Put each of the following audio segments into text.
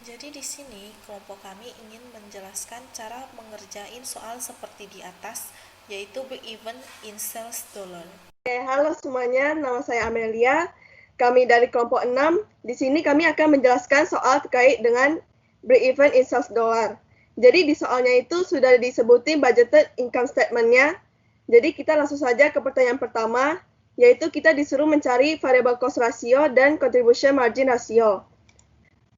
Jadi di sini kelompok kami ingin menjelaskan cara mengerjain soal seperti di atas, yaitu break even in sales dollar. Halo semuanya, nama saya Amelia. Kami dari kelompok 6. Di sini kami akan menjelaskan soal terkait dengan break even in sales dollar. Jadi di soalnya itu sudah disebutin budgeted income statement-nya. Jadi kita langsung saja ke pertanyaan pertama, yaitu kita disuruh mencari variable cost ratio dan contribution margin ratio.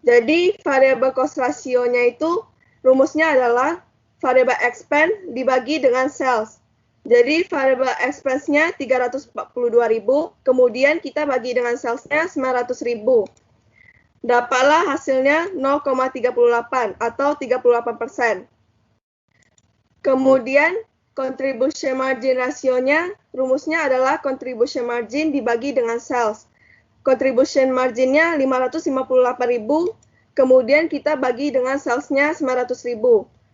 Jadi variable cost ratio-nya itu rumusnya adalah variable expense dibagi dengan sales. Jadi variable expense-nya 342.000, kemudian kita bagi dengan sales-nya 900.000. Dapatlah hasilnya 0,38 atau 38%. Kemudian contribution margin rasionya rumusnya adalah contribution margin dibagi dengan sales. Contribution marginnya 558.000, kemudian kita bagi dengan salesnya 900.000.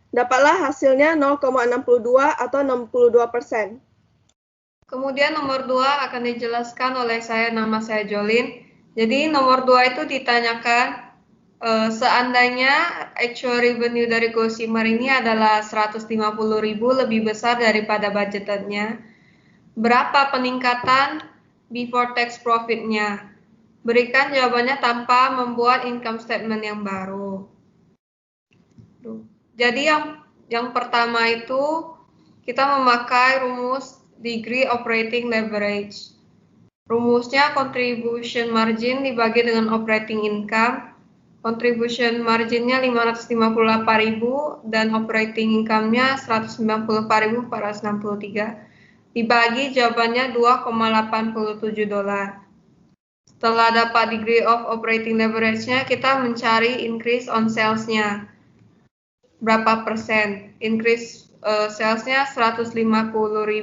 Dapatlah hasilnya 0,62 atau 62%. Kemudian nomor 2 akan dijelaskan oleh nama saya Jolin. Jadi nomor 2 itu ditanyakan seandainya actual revenue dari Gossamer ini adalah 150.000 lebih besar daripada budgetannya, berapa peningkatan before tax profit-nya? Berikan jawabannya tanpa membuat income statement yang baru. Jadi yang pertama itu kita memakai rumus degree operating leverage. Rumusnya contribution margin dibagi dengan operating income. Contribution marginnya 558.000 dan operating income-nya 194.463. Dibagi jawabannya 2,87 dolar. Setelah dapat degree of operating leverage-nya, kita mencari increase on sales-nya. Berapa persen? Increase sales-nya 150.000,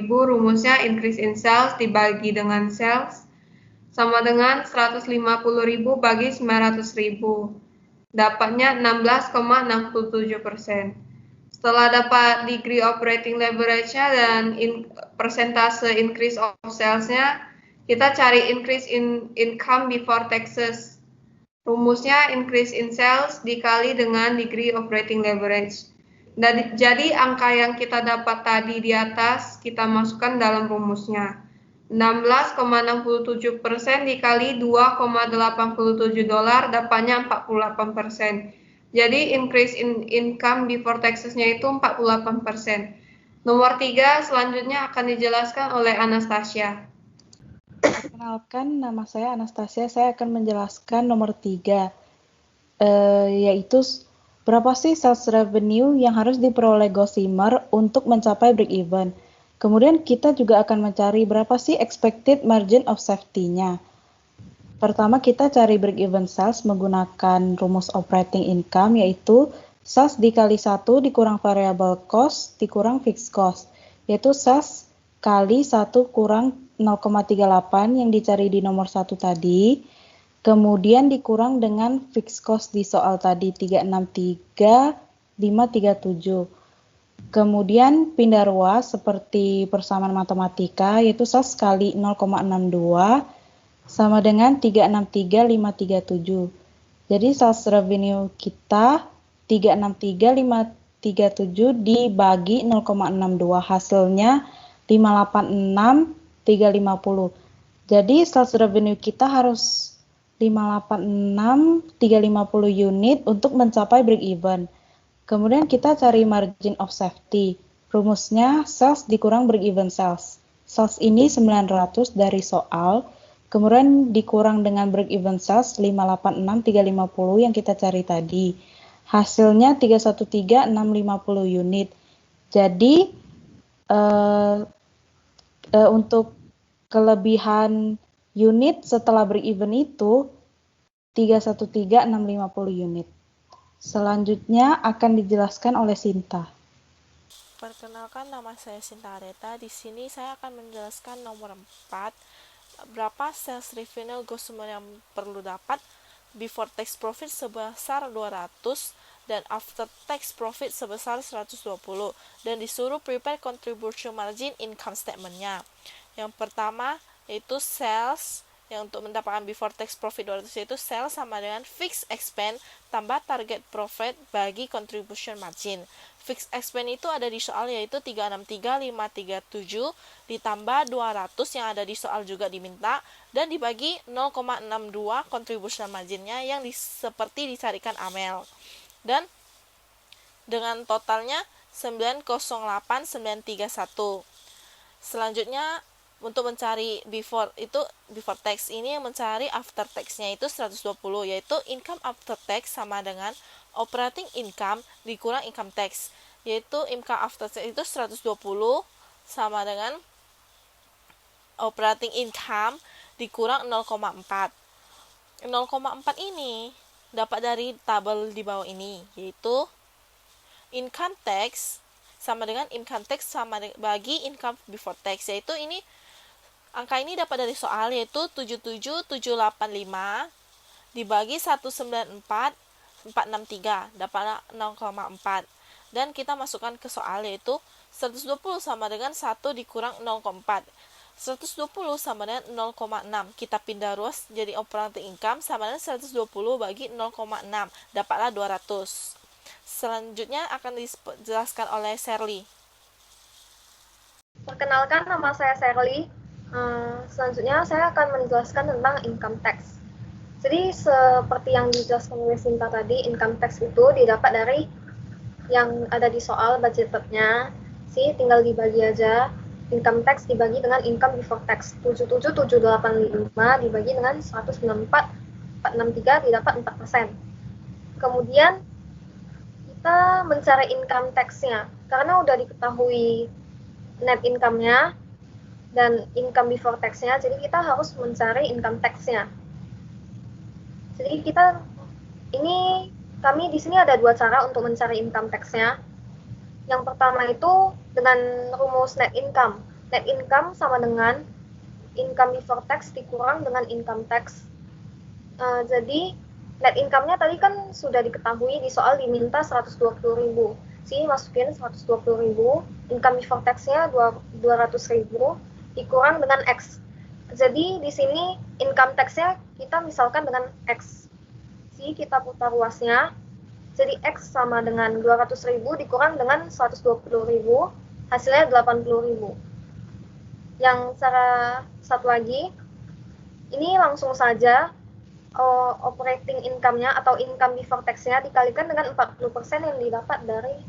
rumusnya increase in sales dibagi dengan sales sama dengan 150.000 bagi 900.000. Dapatnya 16,67%. Setelah dapat degree operating leverage-nya dan persentase increase of sales-nya, kita cari increase in income before taxes. Rumusnya increase in sales dikali dengan degree operating leverage. Jadi angka yang kita dapat tadi di atas kita masukkan dalam rumusnya. 16,67% dikali 2,87 dolar dapatnya 48%. Jadi increase in income before taxes-nya itu 48%. Nomor 3 selanjutnya akan dijelaskan oleh Anastasia. Perkenalkan, nama saya Anastasia. Saya akan menjelaskan nomor 3, yaitu berapa sih sales revenue yang harus diperoleh Gossamer untuk mencapai break even. Kemudian kita juga akan mencari berapa sih expected margin of safety-nya. Pertama kita cari break even sales menggunakan rumus operating income, yaitu sales dikali 1 dikurang variable cost dikurang fixed cost, yaitu sales kali 1 kurang 0,38 yang dicari di nomor 1 tadi, kemudian dikurang dengan fixed cost di soal tadi 363.537. Kemudian pindah ruas seperti persamaan matematika, yaitu sales kali 0,62 sama dengan 363.537. Jadi sales revenue kita 363.537 dibagi 0,62, hasilnya 586.350. Jadi sales revenue kita harus 586.350 unit untuk mencapai break even. Kemudian kita cari margin of safety. Rumusnya sales dikurang break even sales. Sales ini 900 dari soal, kemudian dikurang dengan break even sales 586.350 yang kita cari tadi. Hasilnya 313.650 unit. Jadi untuk kelebihan unit setelah break even itu 313.650 unit. Selanjutnya akan dijelaskan oleh Sinta. Perkenalkan, nama saya Sinta Areta. Di sini saya akan menjelaskan nomor 4, berapa sales revenue Gossamer yang perlu dapat before tax profit sebesar 200 dan after tax profit sebesar 120, dan disuruh prepare contribution margin income statement-nya. Yang pertama yaitu sales yang untuk mendapatkan before tax profit 200 yaitu sales sama dengan fixed expense tambah target profit bagi contribution margin. Fixed expense itu ada di soal yaitu 363.537 ditambah 200 yang ada di soal juga diminta dan dibagi 0,62 contribution marginnya yang seperti dicarikan Amel. Dan dengan totalnya 908.931. Selanjutnya untuk mencari before tax ini yang mencari after tax-nya itu 120 yaitu income after tax sama dengan operating income dikurang income tax yaitu income after tax itu 120 sama dengan operating income dikurang 0,4. 0,4 ini dapat dari tabel di bawah ini yaitu income tax sama dengan income tax sama bagi income before tax yaitu ini angka ini dapat dari soal yaitu 77785 dibagi 194.463 dapat 0,4 dan kita masukkan ke soal yaitu 120 sama dengan 1 dikurang 0,4. 120 sama dengan 0,6 kita pindah ruas jadi operating income sama dengan 120 bagi 0,6 dapatlah 200. Selanjutnya akan dijelaskan oleh Shirley. Perkenalkan, nama saya Shirley. Selanjutnya saya akan menjelaskan tentang income tax. Jadi seperti yang dijelaskan oleh Sinta tadi, income tax itu didapat dari yang ada di soal budgeted-nya. Tinggal dibagi aja. Income tax dibagi dengan income before tax. 77785 dibagi dengan 194.463 didapat 4%. Kemudian kita mencari income tax-nya. Karena udah diketahui net income-nya dan income before tax-nya, jadi kita harus mencari income tax-nya. Jadi kami di sini ada dua cara untuk mencari income tax-nya. Yang pertama itu dengan rumus net income. Net income sama dengan income before tax dikurang dengan income tax. Jadi net income-nya tadi kan sudah diketahui di soal diminta 120.000. Masukin 120.000, income before tax-nya 200.000 dikurang dengan X. Jadi di sini income tax-nya kita misalkan dengan X. Kita putar ruasnya. Jadi X sama dengan 200.000 dikurang dengan 120.000, hasilnya 80.000. Yang cara satu lagi, ini langsung saja operating income-nya atau income before tax-nya dikalikan dengan 40% yang didapat dari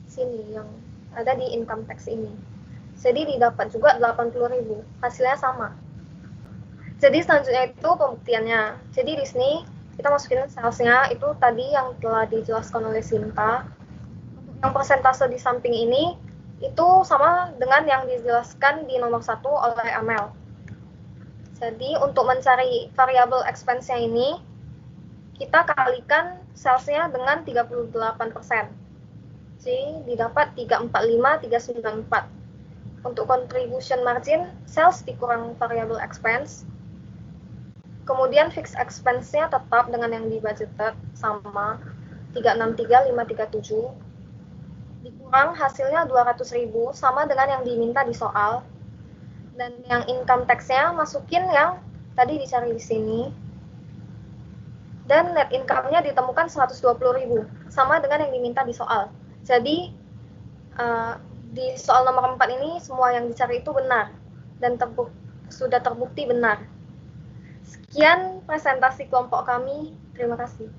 sini yang ada di income tax ini. Jadi didapat juga 80.000, hasilnya sama. Jadi selanjutnya itu pembuktiannya. Jadi di sini kita masukin sales-nya itu tadi yang telah dijelaskan oleh Sinta. Untuk yang persentase di samping ini itu sama dengan yang dijelaskan di nomor 1 oleh Amel. Jadi untuk mencari variable expense-nya ini kita kalikan sales-nya dengan 38%. Jadi didapat 345.394. Untuk contribution margin, sales dikurang variable expense. Kemudian fixed expense-nya tetap dengan yang di budgeted sama 363.537. Dikurang hasilnya 200.000 sama dengan yang diminta di soal. Dan yang income tax-nya masukin yang tadi dicari di sini. Dan net income-nya ditemukan 120.000 sama dengan yang diminta di soal. Jadi di soal nomor 4 ini semua yang dicari itu benar dan sudah terbukti benar. Sekian presentasi kelompok kami. Terima kasih.